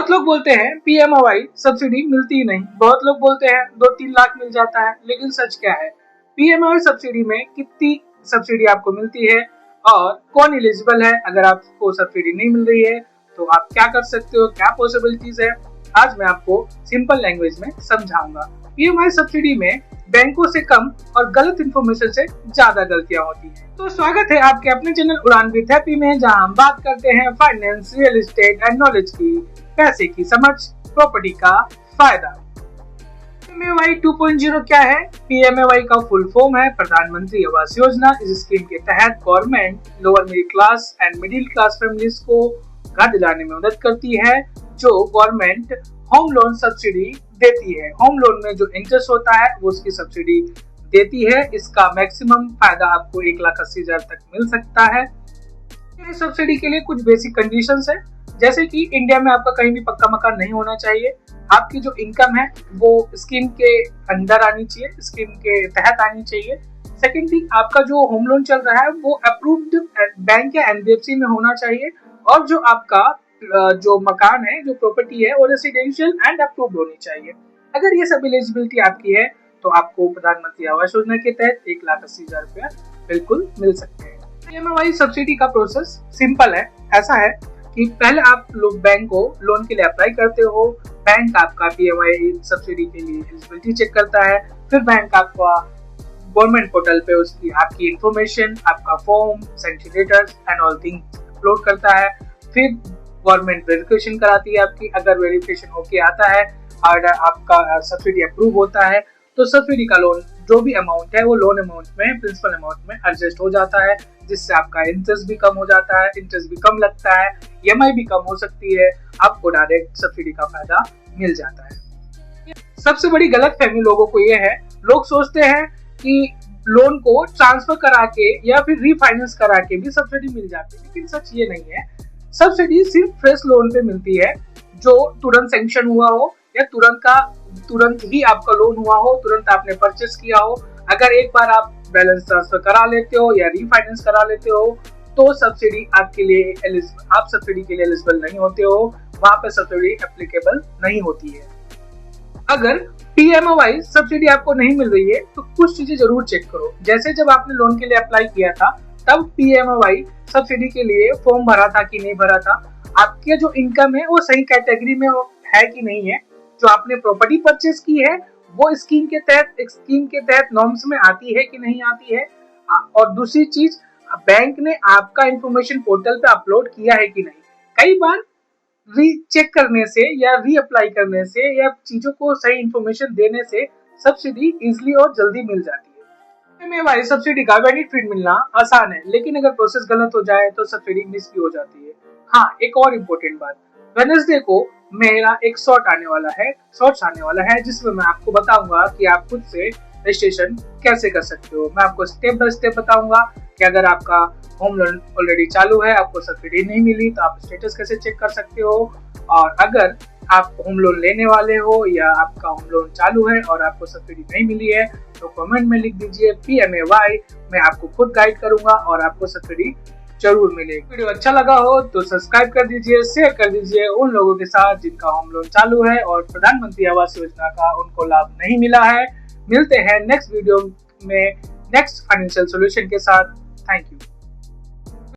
बहुत लोग बोलते हैं पीएमआई सब्सिडी मिलती ही नहीं। बहुत लोग बोलते हैं 2-3 लाख मिल जाता है, लेकिन सच क्या है? पीएमआई सब्सिडी में कितनी सब्सिडी आपको मिलती है और कौन एलिजिबल है? अगर आपको सब्सिडी नहीं मिल रही है तो आप क्या कर सकते हो, क्या पॉसिबिलिटीज है, आज मैं आपको सिंपल लैंग्वेज में समझाऊंगा। पीएमआई सब्सिडी में बैंकों से कम और गलत इन्फॉर्मेशन से ज्यादा गलतियां होती हैं। तो स्वागत है आपके अपने चैनल उड़ान विद हैप्पी में, जहां हम बात करते हैं finance, real estate and knowledge की, पैसे की समझ, प्रॉपर्टी का फायदा। पीएमएवाई 2.0 क्या है? पीएमएवाई का फुल फॉर्म है प्रधानमंत्री आवास योजना। इस स्कीम के तहत government lower middle class and middle class families को घर दिलाने में मदद करती है, जो गवर्नमेंट होम लोन सब्सिडी देती है। होम लोन में जो इंटरेस्ट होता है वो उसकी सब्सिडी देती है। इसका मैक्सिमम फायदा आपको 1,80,000 तक मिल सकता है। इस सब्सिडी के लिए कुछ बेसिक कंडीशंस है, जैसे कि इंडिया में आपका कहीं भी पक्का मकान नहीं होना चाहिए, आपकी जो इनकम है वो स्कीम के अंदर आनी चाहिए, स्कीम के तहत आनी चाहिए। सेकेंड थिंग, आपका जो होम लोन चल रहा है वो अप्रूव्ड बैंक या एनबीएफसी में होना चाहिए, और जो आपका जो मकान है, जो प्रॉपर्टी है, वो रेसिडेंशियल एंड अप्रूव्ड होनी चाहिए। अगर ये सब एलिजिबिलिटी आपकी है तो आपको प्रधानमंत्री आवास योजना के तहत 1,80,000 रुपया बिल्कुल मिल सकते हैं। पीएमएवाई सब्सिडी का प्रोसेस सिंपल है। ऐसा है कि पहले आप लोग बैंक को लोन के लिए अप्लाई करते हो, बैंक आपका पीएमएवाई सब्सिडी के लिए एलिजिबिलिटी चेक करता है, फिर बैंक आपका गवर्नमेंट पोर्टल पे उसकी आपकी इंफॉर्मेशन, आपका form, sanction letters and all things upload करता है। फिर गवर्नमेंट वेरिफिकेशन कराती है आपकी। अगर वेरिफिकेशन ओके आता है और आपका सब्सिडी अप्रूव होता है तो सब्सिडी का लोन जो भी अमाउंट है वो लोन अमाउंट में, प्रिंसिपल अमाउंट में एडजस्ट हो जाता है, जिससे आपका इंटरेस्ट भी कम हो जाता है, इंटरेस्ट भी कम लगता है, ईएमआई भी कम हो सकती है, आपको डायरेक्ट सब्सिडी का फायदा मिल जाता है। सबसे बड़ी गलतफहमी लोगों को ये है, लोग सोचते हैं कि लोन को ट्रांसफर करा के या फिर रीफाइनेंस करा के भी सब्सिडी मिल जाती है, लेकिन सच ये नहीं है। सब्सिडी सिर्फ फ्रेश लोन पे मिलती है, जो तुरंत सैंक्शन हुआ हो या तुरंत ही आपका लोन हुआ हो, तुरंत आपने परचेस किया हो। अगर एक बार आप बैलेंस ट्रांसफर करा लेते हो या रीफाइनेंस करा लेते हो तो सब्सिडी आपके लिए आप सब्सिडी के लिए एलिजिबल नहीं होते हो, वहां पे सब्सिडी एप्लीकेबल नहीं होती है। अगर पीएमएवाई सब्सिडी आपको नहीं मिल रही है तो कुछ चीजें जरूर चेक करो। जैसे जब आपने लोन के लिए अप्लाई किया था तब पीएमएवाई सब्सिडी के लिए फॉर्म भरा था कि नहीं भरा था, आपके जो इनकम है वो सही कैटेगरी में है कि नहीं है, जो आपने प्रॉपर्टी परचेस की है वो स्कीम के तहत नॉर्म्स में आती है कि नहीं आती है, और दूसरी चीज, बैंक ने आपका इंफॉर्मेशन पोर्टल पे अपलोड किया है कि नहीं। कई बार रीचेक करने से या रीअप्लाई करने से या चीजों को सही इंफॉर्मेशन देने से सब्सिडी इजिली और जल्दी मिल जाती है। पीएमएवाई सब्सिडी का बेनिफिट मिलना आसान है, लेकिन अगर प्रोसेस गलत हो जाए तो सब्सिडी मिस भी हो जाती है। हाँ, एक और इम्पोर्टेंट बात, वेडनेसडे को मेरा एक शॉर्ट्स आने वाला है जिसमें मैं आपको बताऊंगा कि आप खुद से रजिस्ट्रेशन कैसे कर सकते हो। मैं आपको स्टेप बाय स्टेप बताऊंगा कि अगर आपका होम लोन ऑलरेडी चालू है, आपको सब्सिडी नहीं मिली, तो आप स्टेटस कैसे चेक कर सकते हो, और अगर आप होम लोन लेने वाले हो या आपका होम लोन चालू है और आपको सब्सिडी नहीं मिली है तो कमेंट में लिख दीजिए पीएमएवाई, मैं आपको खुद गाइड करूंगा और आपको सब्सिडी जरूर मिलेगी। वीडियो अच्छा लगा हो तो सब्सक्राइब कर दीजिए, शेयर कर दीजिए उन लोगों के साथ जिनका होम लोन चालू है और प्रधानमंत्री आवास योजना का उनको लाभ नहीं मिला है। मिलते हैं नेक्स्ट वीडियो में नेक्स्ट फाइनेंशियल सॉल्यूशन के साथ। Thank you.